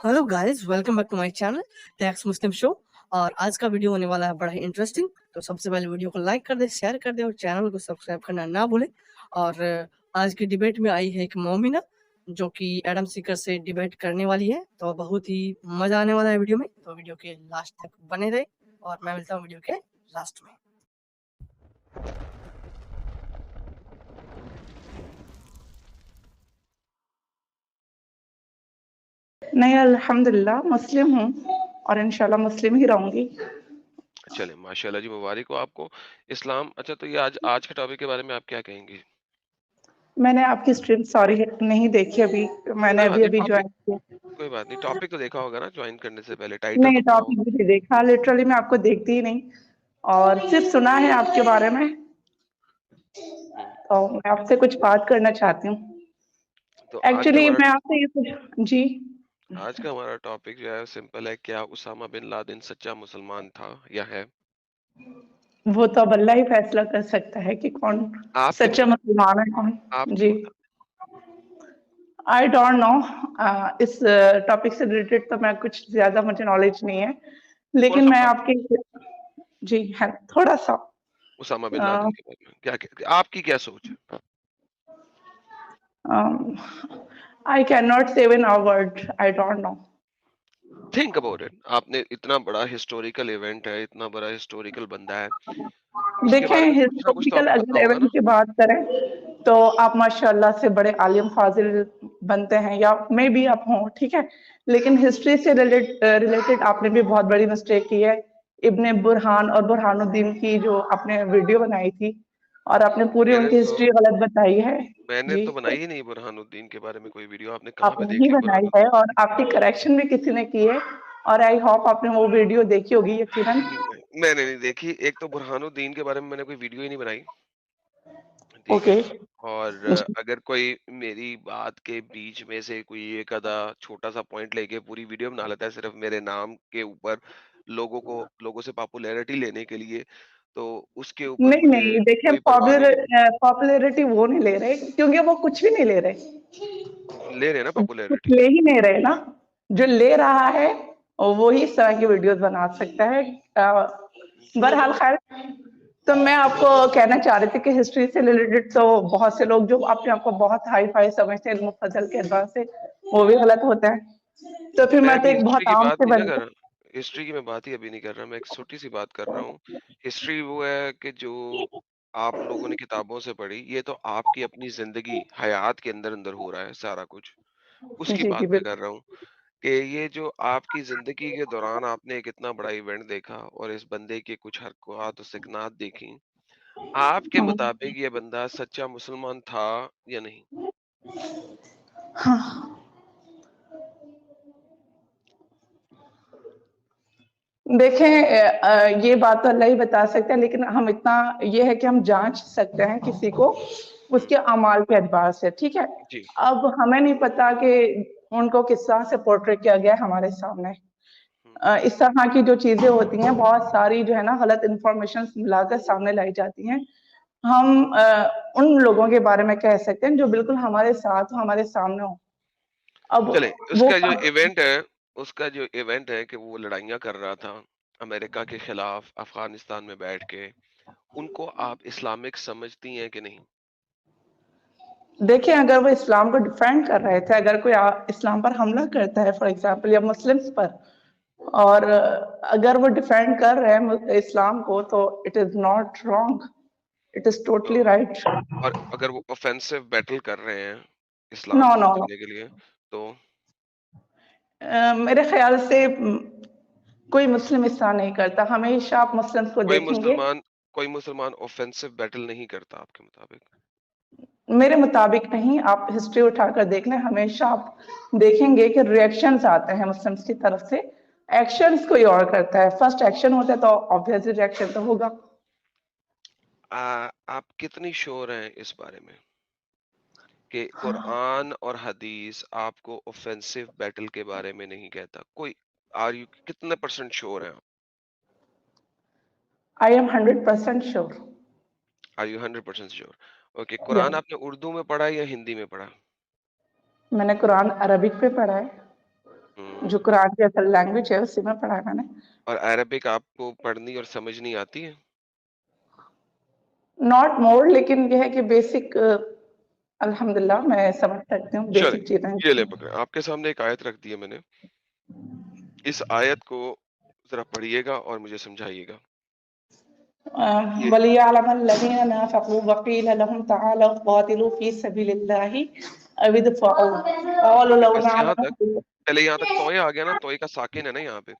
Hello guys, welcome back to my channel the ex Muslim show. और आज का video होने वाला है बड़ा ही इंटरेस्टिंग। तो सबसे पहले वीडियो को लाइक कर दे, शेयर कर दे और चैनल को सब्सक्राइब करना ना भूले। और आज की डिबेट में आई है एक मोमिना जो कि एडम सीकर से डिबेट करने वाली है। तो बहुत ही मजा आने वाला है वीडियो में, तो वीडियो के लास्ट तक बने रहे और मैं मिलता हूँ वीडियो के लास्ट में। नहीं, अल्हम्दुलिल्लाह मुस्लिम हूँ और इंशाल्लाह मुस्लिम ही रहूंगी। चले माशाल्लाह जी, मुबारक हो आपको। इस्लाम, अच्छा तो ये आज के टॉपिक के बारे में आप क्या कहेंगे? मैंने आपकी स्ट्रीम सॉरी नहीं देखी अभी, मैंने कोई बात अभी नहीं, अभी टॉपिक ज्वाइन किया। कोई बात नहीं, टॉपिक तो देखा होगा ना ज्वाइन करने से पहले, टाइटल नहीं, तो पढ़ा टॉपिक होगा। भी नहीं देखा, लिटरली मैं आपको देखती ही नहीं और सिर्फ सुना है आपके बारे में। तो मैं आपसे कुछ बात करना चाहती हूँ। तो एक्चुअली मैं आपसे ये कुछ जी आज का हमारा टॉपिक जो है सिंपल है, क्या उसामा बिन लादेन सच्चा मुसलमान था या है? वो तो अब अल्लाह ही फैसला कर सकता है कि कौन आपके सच्चा मुताबिक मुसलमान है कौन। आपके जी, मुताबिक आई डोंट नो। इस टॉपिक से रिलेटेड तो मैं कुछ ज्यादा मुझे नॉलेज नहीं है, कौन लेकिन सा मैं टॉपिक? आपके जी है थोड़ा सा। उसामा बिन लादेन के बारे में आपकी क्या सोच है? आई can not say in a word, I don't know. Think about it. आपने इतना बड़ा हिस्टोरिकल इवेंट है, इतना बड़ा हिस्टोरिकल बंदा है, उसके देखें, बारे में कुछ ना कुछ तो हिस्टोरिकल आपको पता अगर होगा इवेंट ना। की बात करें तो आप माशाल्लाह से बड़े आलिम फाजिल बनते हैं, या मे बी आप हों, ठीक है, लेकिन हिस्ट्री से रिलेटेड आपने भी बहुत बड़ी मिस्टेक की है। इब्ने बुरहान और बुरहानुद्दीन की जो आपने वीडियो बनाई थी और आपने पूरी मैंने उनकी तो हिस्ट्री गलत बताई है। मैंने जी, तो बनाई ही नहीं बुरहानुद्दीन के बारे में कोई वीडियो। आपने कहाँ पे आपने ही देखी बनाई है बुरहानुद्दीन? और आपकी करेक्शन भी किसी ने की है, और आई होप आपने वो वीडियो देखी होगी यकीनन। मैंने नहीं देखी। एक तो बुरहानुद्दीन के बारे में मैंने कोई वीडियो ही नहीं बनाई, ठीक है। ओके। और अगर कोई मेरी बात के बीच में से कोई एक आधा छोटा सा पॉइंट लेके पूरी वीडियो बना लेता है सिर्फ मेरे नाम के ऊपर, लोगों से पॉपुलैरिटी लेने के लिए, तो उसके ऊपर नहीं मुझे नहीं, देखिए, कोई परवाह नहीं है। पॉपुलैरिटी वो नहीं ले रहे क्योंकि वो कुछ भी नहीं ले रहे, ले रहे हैं ना कुछ पॉपुलैरिटी। ले ही नहीं रहे ना। जो ले रहा है वो ही इस तरह की वीडियोस बना सकता है। बहरहाल खैर, तो मैं आपको कहना चाह रही थी कि हिस्ट्री से रिलेटेड तो बहुत से लोग जो अपने आप को बहुत हाई फाई समझते हैं मुफज्जल के एतबार से, वो भी गलत होता है। तो फिर मैं मैं तो अभी एक हिस्ट्री बहुत की आम बात से नहीं ना कर बंदी। रहा। हिस्ट्री की मैं बात ही अभी नहीं कर रहा, मैं एक छोटी सी बात कर रहा हूँ। हिस्ट्री वो है कि जो आप लोगों ने किताबों से पढ़ी, ये तो आपकी अपनी जिंदगी हयात के अंदर अंदर हो रहा है सारा कुछ। उसकी जी जी बात मैं कर बिल्कुल। रहा हूँ कि ये जो आपकी जिंदगी के दौरान आपने एक इतना बड़ा इवेंट देखा और इस बंदे के कुछ हरकत और सिकनात देखी, आपके मुताबिक ये बंदा सच्चा मुसलमान था या नहीं? हाँ, देखें, ये बात तो अल्लाह ही बता सकता है, लेकिन हम इतना ये है कि हम जांच सकते हैं किसी को हम्म, उसके अमाल के एतबार से, ठीक है। जी। अब हमें नहीं पता कि उनको किस तरह से पोर्ट्रेट किया गया है हमारे सामने। हम्म, इस तरह की जो चीजें होती हैं, बहुत सारी जो है ना गलत इंफॉर्मेशन मिलाकर सामने लाई जाती हैं। हम उन लोगों के बारे में कह सकते हैं जो बिल्कुल हमारे साथ हो, हमारे सामने हो। अब चले वो उसका जो इवेंट है उसका जो इवेंट है कि वो लड़ाइयाँ कर रहा था अमेरिका के खिलाफ अफगानिस्तान में बैठ के, उनको आप इस्लामिक समझती हैं कि नहीं? देखिए, अगर वो इस्लाम को डिफेंड कर रहे थे, अगर कोई इस्लाम पर हमला करता है फॉर एग्जाम्पल, या मुस्लिम्स पर, और अगर वो डिफेंड कर रहे हैं इस्लाम को, तो it is not wrong, it is totally तो राइट। और अगर वो ऑफेंसिव बैटल कर रहे हैं नो इस्लाम को नो नो, बचाने के लिए, तो मेरे ख्याल से कोई मुस्लिम इस तरह नहीं करता। हमेशा आप मुस्लिम्स को कोई देखेंगे, मुसलमान कोई मुसलमान ऑफेंसिव बैटल नहीं करता आपके मुताबिक? मेरे मुताबिक नहीं, आप हिस्ट्री उठाकर देख लें, हमेशा आप देखेंगे कि रिएक्शंस आते हैं मुस्लिम्स की तरफ से। एक्शंस कोई और करता है, फर्स्ट एक्शन होता है तो ऑब्वियसली रिएक्शन तो होगा। आप कितनी श्योर हैं इस बारे में कि कुरान और हदीस आपको ऑफेंसिव बैटल के बारे में नहीं कहता? कोई आर यू कितने परसेंट श्योर हैं आप? I am 100% sure. Are you 100% sure? Okay, yes, Quran आपने उर्दू में पढ़ा या हिंदी में पढ़ा? मैंने कुरान अरबिक पे पढ़ा है, जो कुरान की असल लैंग्वेज है उसी में पढ़ा है मैंने। और अरबिक आपको पढ़नी और समझनी आती है? नॉट मोर, लेकिन ये है कि बेसिक अल्हम्दुलिल्लाह मैं समझ सकती हूँ, चलें, बेसिक चीजें। ये ले पकड़ें। आपके सामने एक आयत रख दी है मैंने। इस आयत को ज़रा पढ़िएगा और मुझे समझाइएगा। ये वलियअलम अल्लज़ीना नाफ़क़ू वक़ील लहुम तआलू क़ातिलू फ़ी सबिलिल्लाहि अव इदफ़उ क़ालू लौ बस यहाँ तक, नअलमु। पहले यहाँ तक तोए आ गया ना, तोए का साकिन है ना यहाँ पे।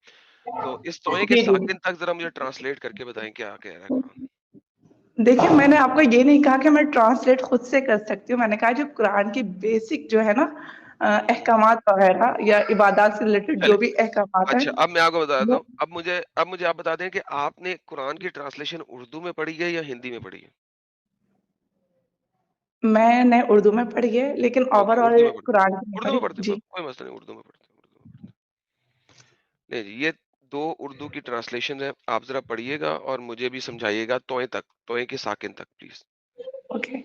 तो इस तोए के जी जी। साकिन तक ज़रा मुझे ट्रांसलेट करके बताएँ क्या कह रहा है कुरान? देखिए, मैंने आपको ये नहीं कहा कि मैं ट्रांसलेट खुद से कर सकती हूँ, मैंने कहा जो कुरान की बेसिक जो है ना अहकामात वगैरह या इबादत से रिलेटेड चलें, जो भी अहकामात हैं अच्छा अब मैं आपको बता देता वो हूँ। अब मुझे आप बता दें कि आपने कुरान की ट्रांसलेशन उर्दू में पढ़ी है या हिंदी में पढ़ी है? मैंने उर्दू में पढ़ी है, लेकिन ओके, ओवरऑल उर्दू में पढ़ते कुरान की नहीं उर्दू में पढ़ी। पढ़ते जी। कोई मसला नहीं, उर्दू में पढ़ते नहीं जी, ये 2 उर्दू की ट्रांसलेशन है, आप ज़रा पढ़िएगा और मुझे भी समझाइएगा तोए तक, तोए के साकिन तक प्लीज़। ओके।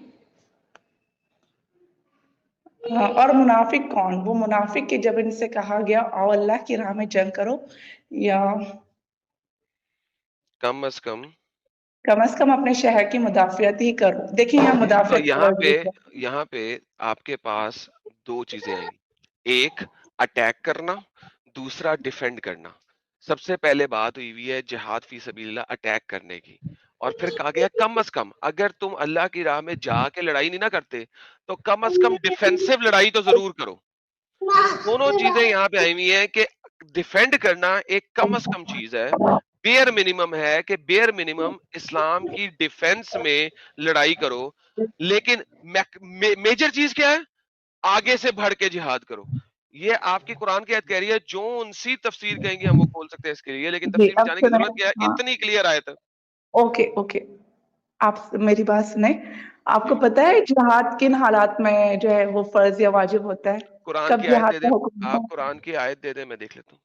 और मुनाफिक कौन? वो मुनाफिक कि जब इनसे कहा गया आओ अल्लाह की राह में जंग करो, या कम से कम अपने शहर की मुदाफ़ियत ही करो। देखिए यहाँ तो मुदाफ़ियत का वर्ड यूज़ है। यहाँ पे आपके पास 2 चीज़ें आई। एक अटैक करना, दूसरा डिफेंड करना। सबसे पहले बात हुई है जिहाद फी सबीलिल्लाह अटैक करने की। और फिर कहा गया कम से कम अगर तुम अल्लाह की राह में जाके लड़ाई नहीं ना करते, तो कम से कम डिफेंसिव लड़ाई तो ज़रूर करो। दोनों चीज़ें यहाँ पे आई हुई हैं कि डिफेंड करना एक कम से कम चीज़ है। बेयर मिनिमम है कि बेयर मिनिमम इस्लाम की डिफेंस में लड़ाई करो। लेकिन मेजर चीज़ क्या है? आगे से बढ़ के जिहाद करो। ये आपकी कुरान की आयत कह रही है, जो सी तफसीर कहेंगे हम वो खोल सकते हैं इसके लिए, लेकिन जी, तफसीर में अब जाने की सुनें। जरूरत क्या है? हाँ, इतनी क्लियर आयत है। Okay, okay. आप मेरी बात सुनें। आपको जी, पता है जिहाद किन हालात में जो है वो फ़र्ज़ या वाजिब होता है? कुरान कब की आयत जिहाद दे का दें। हुक्म आप होता है? कुरान की आयत दे दें, मैं देख लेता हूँ।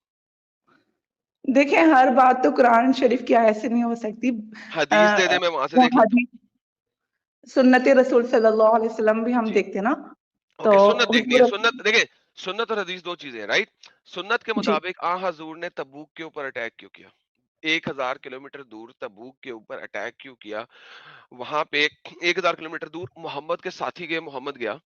देखिए, हर बात तो कुरान शरीफ की आयत से नहीं हो सकती। हदीस दे दें, मैं वहां से वो देख लेता हूँ। हदीस सुन्नत रसूल सल्लल्लाहु अलैहि वसल्लम भी हम जी, देखते हैं ना, तो ओके, सुन्नत देखनी है। हुज़ूर सुन्नत देखिए, सुन्नत और हदीस 2 चीजें हैं, राइट? सुन्नत के जी, मुताबिक आ हजूर ने तबूक के ऊपर अटैक क्यों किया? 1000 किलोमीटर दूर तबूक के ऊपर अटैक क्यों किया? वहां पे 1000 किलोमीटर दूर मोहम्मद के साथी गए, मोहम्मद गया,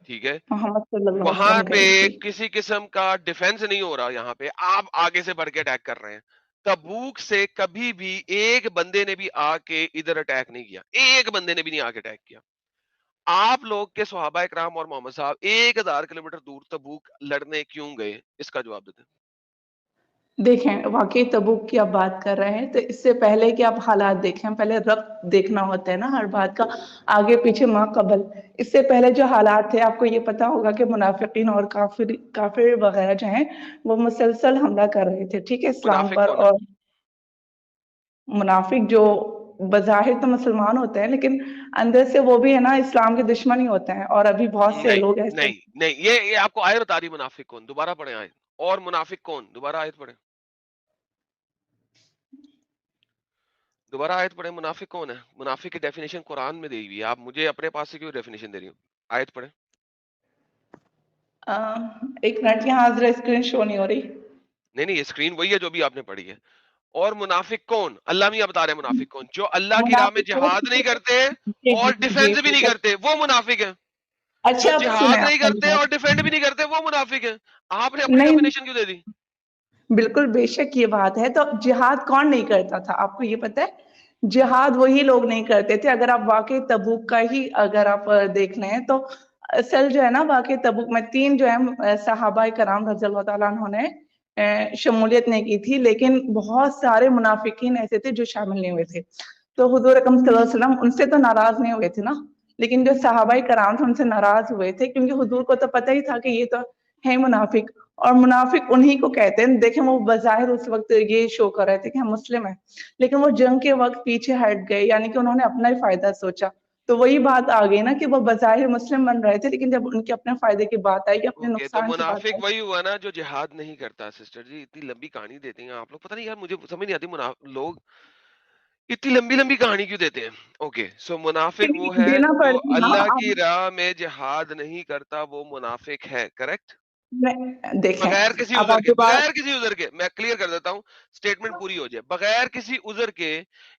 ठीक है? मोहम्मद सल्लल्लाहु अलैहि वहां वसल्लम पे गए। जी। किसी किस्म का डिफेंस नहीं हो रहा, यहाँ पे आप आगे से बढ़ के अटैक कर रहे हैं। तबूक से कभी भी एक बंदे ने भी आके इधर अटैक नहीं किया, एक बंदे ने भी नहीं आके अटैक किया। आप लोग के सहाबा इकराम और मोहम्मद साहब 1000 किलोमीटर दूर तबूक लड़ने क्यों गए? इसका जवाब देते हैं। देखें, वाक़ई तबूक की आप बात कर रहे हैं, तो इससे पहले कि आप हालात देखें, पहले रब्त देखना होता है ना हर बात का, आगे पीछे माक़बल। इससे पहले जो हालात थे, आपको ये पता होगा कि मुनाफ़िकीन और काफ़िर वग़ैरह जो हैं, वो मुसलसल हमला कर रहे थे, ठीक है, इस्लाम मुनाफिक पर। कौन है? और मुनाफ़िक जो बज़ाहिर तो मुसलमान होते हैं, लेकिन अंदर से वो भी है ना इस्लाम के दुश्मन ही होते हैं, और अभी बहुत से नहीं, लोग ऐसे नहीं, नहीं, ये आपको आयत बता रही है मुनाफिक कौन। दोबारा पढ़ें आयत। और मुनाफिक कौन? दोबारा आयत पढ़ें। दोबारा आयत पढ़ें। मुनाफिक कौन है? मुनाफिक की डेफिनेशन कुरान में दी हुई है। आप मुझे अपने पास से क्यों डेफिनेशन दे रही हो? आयत पढ़ें। अ, 1 मिनट, यहाँ ज़रा स्क्रीन शो नहीं हो रही। नहीं, नहीं, ये स्क्रीन वही है जो भी आपने पढ़ी है। और मुनाफिक कौन? अल्लाह मियां बता रहे हैं मुनाफिक कौन? जो अल्लाह की राह में मुनाफ़िक वो जिहाद नहीं करते जी, जी, और जी, डिफेंस भी नहीं बेशक। करते, वो मुनाफिक है। जो अच्छा, अब सुनें जिहाद आप नहीं मेरी करते और बात। डिफेंड भी नहीं करते, वो मुनाफिक है। आपने अपनी नहीं, डेफिनेशन क्यों दे दी? बिल्कुल बेशक ये बात है, तो जिहाद कौन नहीं करता था, आपको ये पता है? जिहाद वही लोग नहीं करते थे, अगर आप वाक़ई तबूक का ही अगर आप देख लें, तो असल जो है ना वाक़ई तबूक में 3 जो है सहाबाए कराम रज़ियल्लाहु ताला अन्हुम ने शमूलियत नहीं की थी, लेकिन बहुत सारे मुनाफ़िकीन ऐसे थे जो शामिल नहीं हुए थे। तो हुज़ूर अकरम सल्लल्लाहु अलैहि वसल्लम उनसे तो नाराज़ नहीं हुए थे ना, लेकिन जो सहाबाए कराम थे उनसे नाराज़ हुए थे, क्योंकि हुज़ूर को तो पता ही था कि ये तो है मुनाफ़िक। और मुनाफ़िक उन्हीं को कहते हैं। देखें, वो बज़ाहिर उस वक़्त ये शो कर रहे थे कि हम मुस्लिम हैं, लेकिन वो जंग के वक़्त पीछे हट गए, यानी कि उन्होंने अपना ही फ़ायदा सोचा। तो वही बात आ गई ना कि वो बज़ाहिर मुस्लिम बन रहे थे, लेकिन जब उनके अपने फ़ायदे की बात आई, अपने ओके, तो नुकसान की बात मुनाफिक आई। वही हुआ ना जो जिहाद नहीं करता। सिस्टर जी, इतनी लंबी कहानी देते हैं आप लोग, पता नहीं यार, मुझे समझ नहीं आती लोग इतनी लंबी लंबी कहानी क्यों देते हैं? ओके, सो मुनाफिक वो है देना जो पड़ता है ना अल्लाह आप। की राह में जिहाद नहीं करता, वो मुनाफिक है, करेक्ट? देखें बगैर किसी अब उज़र आप के, जो बात बगैर किसी उज़र के, मैं क्लियर कर देता हूँ, स्टेटमेंट पूरी हो जाए। बगैर किसी उज़र के,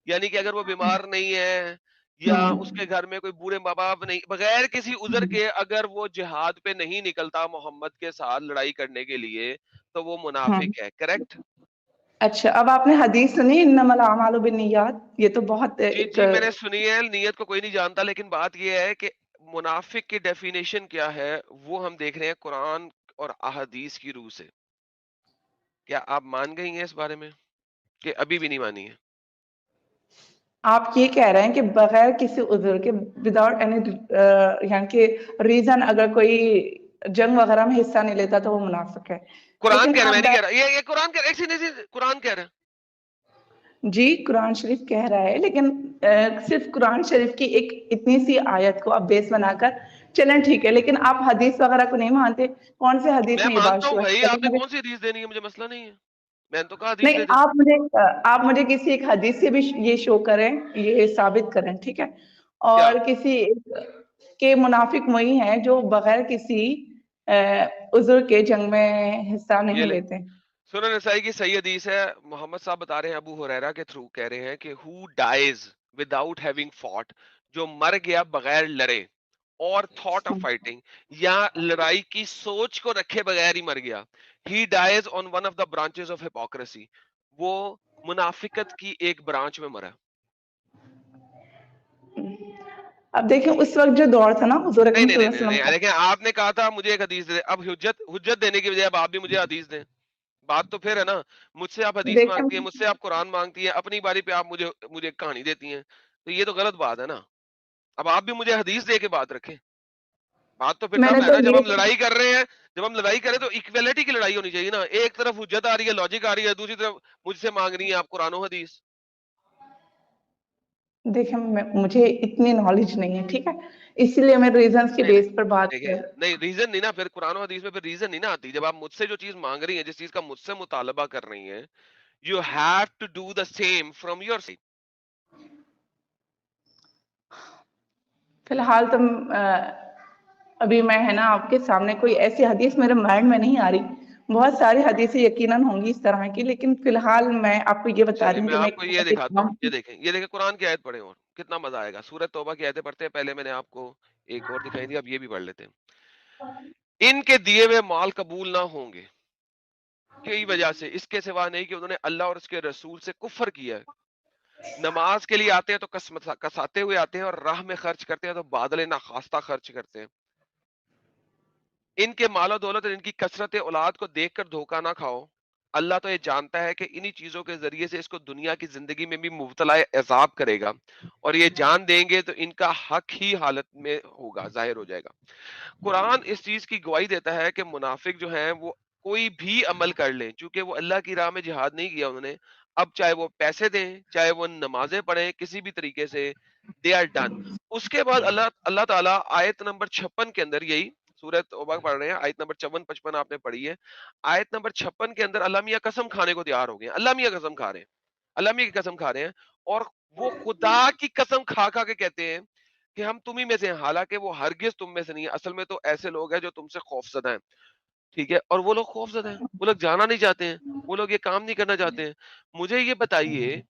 यानी कि अगर वो बीमार नहीं है या उसके घर में कोई बूढ़े माँ-बाप नहीं, बगैर किसी उज़र के अगर वो जिहाद पे नहीं निकलता मोहम्मद के साथ लड़ाई करने के लिए, तो वो मुनाफिक है, करेक्ट? अच्छा, अब आपने हदीस सुनी इन्नमल अमालु बिन्नियात, ये तो बहुत जी, एक जी, मैंने सुनी है, नियत को कोई नहीं जानता, लेकिन बात ये है कि मुनाफिक की डेफिनेशन क्या है, वो हम देख रहे हैं कुरान और अहादीस की रूह से। क्या आप मान गई हैं इस बारे में? कि अभी भी नहीं मानी है? आप ये कह रहे हैं कि बगैर किसी उज़र के विदाउट एनी यानी कि रीज़न अगर कोई जंग वगैरह में हिस्सा नहीं लेता तो वो मुनाफिक है। कुरान लेकिन कह रहा है, आप मैं नहीं कह रहा। ये कुरान कह रहा है, एक सेकंड, एक सेकंड, कुरान कह रहा है। जी, कुरान शरीफ कह रहा है, लेकिन सिर्फ़ कुरान शरीफ की एक इतनी सी आयत को आप बेस बनाकर चलें ठीक है, लेकिन आप हदीस वगैरह को नहीं मानते। कौन से हदीस मैं में ये बात मानता हूँ शो है? भाई, पहले आपने मुझे कौन सी हदीस देनी है, मुझे मसला नहीं है। मैंने तो कहा हदीस नहीं, दे दे। आप मुझे किसी एक हदीस से भी ये शो करें, ये साबित करें, ठीक है? क्या? और किसी एक के मुनाफिक वही हैं जो बगैर किसी उज़्र के जंग में हिस्सा ये नहीं ले, लेते। सुनन नसाई की सही हदीस है। मोहम्मद साहब बता रहे हैं अबू हुरैरा के थ्रू कह रहे हैं कि who dies without having fought, जो मर गया बगैर लड़े, और थॉट ऑफ फाइटिंग, या लड़ाई की सोच को रखे बगैर ही मर गया, he dies on one of the branches of hypocrisy, वो मुनाफिकत की एक ब्रांच में मरा। अब देखिए उस वक़्त जो दौर था ना हुज़ूर नहीं अकरम नहीं नहीं सल्लल्लाहु नहीं अलैहि नहीं, वसल्लम लेकिन आपने कहा था मुझे एक हदीस दे दे। अब हुज्जत हुज्जत देने की बजाय अब आप भी मुझे हदीस दें। बात तो फिर है ना, मुझसे आप का हदीस देखें मांगती हैं, मुझसे आप कुरान मांगती हैं, अपनी बारी पे आप मुझे मुझे कहानी देती हैं, तो ये तो गलत बात है ना। अब आप भी मुझे हदीस दे के बात रखें। बात तो फिर मैंने तब है तो ना, जब ये हम लड़ाई कर रहे हैं, जब हम लड़ाई करें तो इक्वलिटी की लड़ाई होनी चाहिए ना। एक तरफ हुज्जत आ रही है, लॉजिक आ रही है, दूसरी तरफ मुझसे मांग रही है आप कुरान और हदीस। देखिए मुझे इतनी नॉलेज नहीं है, ठीक है? इसीलिए मैं रीज़न्स के नहीं नहीं, बेस पर बात देखिए, कर नहीं रीजन नहीं ना, फिर कुरान और हदीस में फिर रीजन नहीं ना आती। जब आप मुझसे जो चीज मांग रही हैं, जिस चीज का मुझसे मुतालबा कर रही हैं, you have to do the same from your side. फिलहाल तो अभी मैं है ना आपके सामने कोई ऐसी हदीस मेरे माइंड में नहीं आ रही। बहुत सारी हदीसें यकीनन होंगी इस तरह की, लेकिन फिलहाल मैं आपको ये बता चलिए रही हूँ मैं कि मैं आपको ये दिखाता हूँ, एक ये देखें कुरान की आयत पढ़े, और कितना मजा आएगा। सूरत तौबा की आयतें पढ़ते हैं, पहले मैंने आपको एक और दिखाई थी, अब ये भी पढ़ लेते हैं। इनके दिए हुए माल कबूल ना होंगे कई वजह से, इसके सिवा नहीं कि उन्होंने अल्लाह और उसके रसूल से कुफर किया है। नमाज के लिए आते हैं तो कसाते हुए आते हैं, और राह में खर्च करते हैं तो बादल ना खास्ता खर्च करते हैं। इनके मालो दौलत और इनकी कसरत औलाद को देखकर धोखा ना खाओ। अल्लाह तो ये जानता है कि इन्हीं चीजों के जरिए से इसको दुनिया की जिंदगी में भी मुब्तला अजाब करेगा, और ये जान देंगे तो इनका हक ही हालत में होगा, जाहिर हो जाएगा। कुरान इस चीज की गवाही देता है कि मुनाफिक जो हैं वो कोई भी अमल कर लें, चूंकि वो अल्लाह की राह में जिहाद नहीं किया उन्होंने। अब चाहे वो पैसे दें, चाहे वो नमाजें पढ़ें, किसी भी तरीके से दे आर डन। उसके बाद अल्लाह अल्लाह ताला आयत नंबर 56 के अंदर, यही सूरत तौबा पढ़ रहे हैं, आयत नंबर 54-55 आपने पढ़ी है। आयत नंबर 56 के अंदर अल्लाह मियां कसम खाने को तैयार हो गए हैं। अल्लाह मियां कसम खा रहे हैं, अल्लाह मियां की कसम खा रहे हैं, और वो खुदा की कसम खा खा के कहते हैं कि हम तुम ही में से हैं, हालांकि वो हरगिज तुम में से नहीं है। असल में तो ऐसे लोग हैं जो तुमसे खौफजदा हैं, ठीक है, और वो लोग खौफजदा हैं, वो लोग जाना नहीं चाहते हैं, वो लोग ये काम नहीं करना चाहते हैं। मुझे ये बताइए,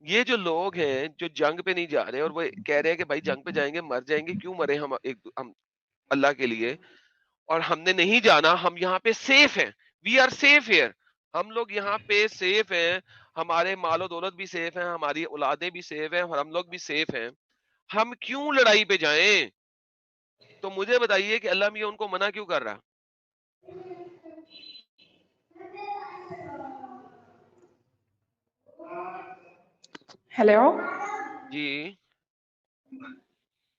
ये जो लोग हैं जो जंग पे नहीं जा रहे और वो कह रहे हैं कि भाई जंग पे जाएंगे मर जाएंगे, क्यों मरे हम अल्लाह के लिए, और हमने नहीं जाना, हम यहाँ पे सेफ हैं, वी आर सेफ हियर, हम लोग यहाँ पे सेफ हैं, हमारे मालो दौलत भी सेफ है, हमारी औलादें भी सेफ हैं, और हम लोग भी सेफ हैं, हम क्यों लड़ाई पे जाएं? तो मुझे बताइए कि अल्लाह मियां उनको मना क्यों कर रहा? हेलो जी,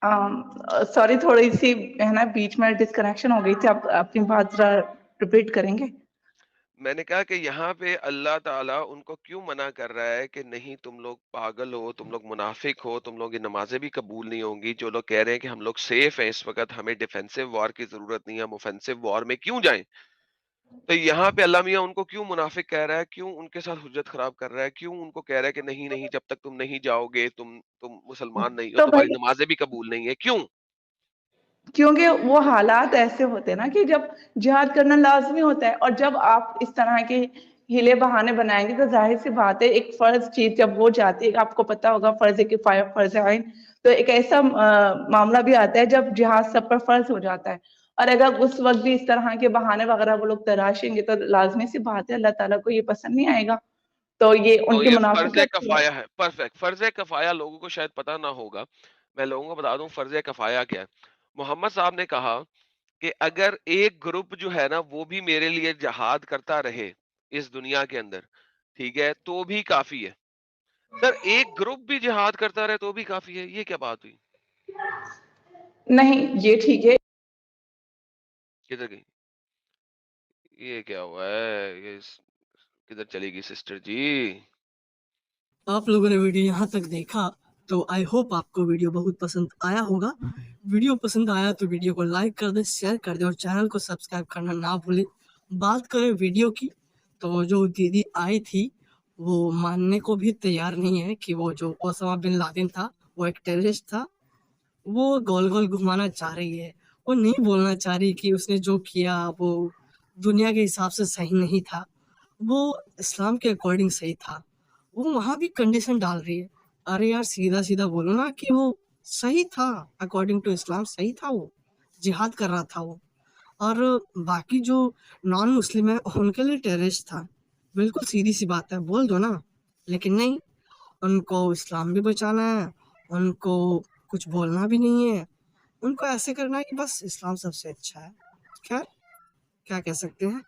सॉरी थोड़ी सी है ना बीच में डिस्कनेक्शन हो गई थी। आप अपनी बात जरा रिपीट करेंगे? मैंने कहा कि यहाँ पे अल्लाह ताला उनको क्यों मना कर रहा है कि नहीं, तुम लोग पागल हो, तुम लोग मुनाफिक हो, तुम लोग ये नमाजें भी कबूल नहीं होंगी। जो लोग कह रहे हैं कि हम लोग सेफ हैं इस वक्त, हमें डिफेंसिव वॉर की जरूरत नहीं है, हम ऑफेंसिव वॉर में क्यों जाएं? तो यहाँ पे अल्लाह मियां उनको क्यों मुनाफिक कह रहा है, क्यों उनके साथ हुज्जत खराब कर रहा है, क्यों उनको कह रहा है कि नहीं नहीं, जब तक तुम नहीं जाओगे, तुम मुसलमान नहीं हो, तो तुम्हारी भाई नमाजें भी कबूल नहीं है, क्यों? کیونکہ وہ حالات ایسے ہوتے ہیں نا کہ جب جہاد کرنا لازمی ہوتا ہے، اور جب آپ اس طرح کے ہیلے بہانے بنائیں گے تو ظاہر سی بات ہے ایک فرض چیز جب وہ جاتی ہے، آپ کو پتا ہوگا فرض کفایہ فرض عین، تو ایک ایسا معاملہ بھی آتا ہے جب جہاد سب پر فرض ہو جاتا ہے، اور اگر اس وقت بھی اس طرح کے بہانے وغیرہ وہ لوگ تراشیں گے تو لازمی سی بات ہے اللہ تعالیٰ کو یہ پسند نہیں آئے گا، تو یہ ان تو کی یہ فرض منافقت ہے۔ کفایہ ہے، پرفیکٹ۔ فرض کفایہ لوگوں کو شاید پتہ نہ ہوگا، میں لوگوں کو بتا دوں فرض کفایہ کیا ہے۔ محمد صاحب نے کہا کہ اگر ایک گروپ جو ہے نا وہ بھی میرے لیے جہاد کرتا رہے اس دنیا کے اندر، ٹھیک ہے، تو بھی کافی ہے۔ سر ایک گروپ بھی جہاد کرتا رہے تو بھی کافی ہے، یہ کیا بات ہوئی؟ نہیں یہ ٹھیک ہے، کدھر گئی؟ یہ کیا ہوا ہے؟ کدھر چلی گئی سسٹر جی؟ آپ لوگوں نے ویڈیو یہاں تک دیکھا تو آئی ہوپ آپ کو ویڈیو بہت پسند آیا ہوگا۔ ویڈیو پسند آیا تو ویڈیو کو لائک کر دیں، شیئر کر دیں اور چینل کو سبسکرائب کرنا نہ بھولیں۔ بات کریں ویڈیو کی تو جو دیدی آئی تھی وہ ماننے کو بھی تیار نہیں ہے کہ وہ جو اسامہ بن لادن تھا وہ ایک ٹیررسٹ تھا۔ وہ گول گول گھمانا چاہ رہی ہے، وہ نہیں بولنا چاہ رہی کہ اس نے جو کیا وہ دنیا کے حساب سے صحیح نہیں تھا، وہ اسلام کے اکارڈنگ صحیح تھا۔ وہ وہاں بھی کنڈیشن ڈال رہی ہے، ارے یار سیدھا سیدھا بولو نا کہ وہ صحیح تھا، اکارڈنگ ٹو اسلام صحیح تھا، وہ جہاد کر رہا تھا وہ، اور باقی جو نان مسلم ہیں ان کے لیے ٹیررسٹ تھا۔ بالکل سیدھی سی بات ہے، بول دو نا، لیکن نہیں، ان کو اسلام بھی بچانا ہے، ان کو کچھ بولنا بھی نہیں ہے، ان کو ایسے کرنا ہے کہ بس اسلام سب سے اچھا ہے۔ خیر کیا کہہ سکتے ہیں۔